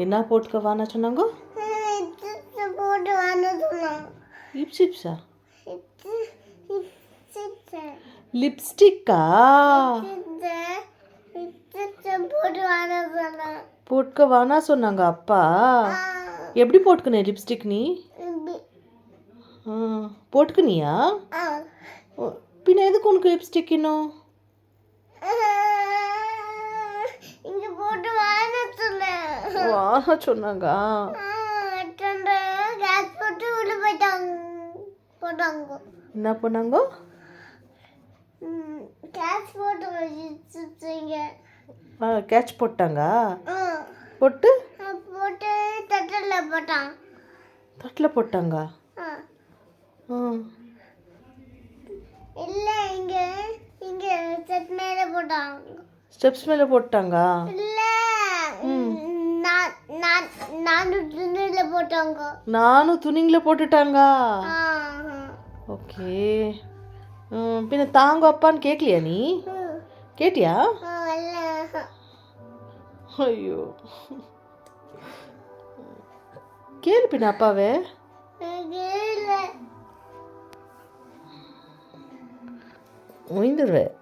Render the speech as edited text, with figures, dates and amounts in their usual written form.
என்ன போட்டுக்க வானா சொன்னாங்க? போட்டு வான்னு சொன்னாங்க. லிப்ஸ்டிக்ஸா? லிப்ஸ்டிக்கா? லிப்ஸ்டிக்கா? போட்டு வான்னு சொன்னாங்க. போட்டுக்க வானா சொன்னாங்க அப்பா. எப்படி போட்டுக்கின லிப்ஸ்டிக் நீ? போட்டுக்கினியா? பின்ன எதுக்கு உனக்கு லிப்ஸ்டிக் இன்னும்? இங்க போட்டு வான்னு சொன்னேன். வானா சொன்னாங்க. கேஸ் போட்டு உள்ள போட்டாங்க. என்ன பண்ணாங்க? கேஸ் போட்டு வச்சுங்க. கேட்ச் போட்டாங்க. போட்டு போட்டு தட்டில் போட்டான். தட்டில் போட்டாங்க. இல்லை இங்க இங்க செட் மேலே போட்டாங்க. ஸ்டெப்ஸ் மேலே போட்டாங்க. இல்லை நானும் துணியில் போட்டாங்க. நானும் துணிங்களை போட்டுட்டாங்க. ஓகே. பின்ன தாங்க அப்பான்னு கேட்கலையா நீ? கேட்டியா? ஐயோ, கேளு பின்ன அப்பாவே. உயிந்துருவேன்.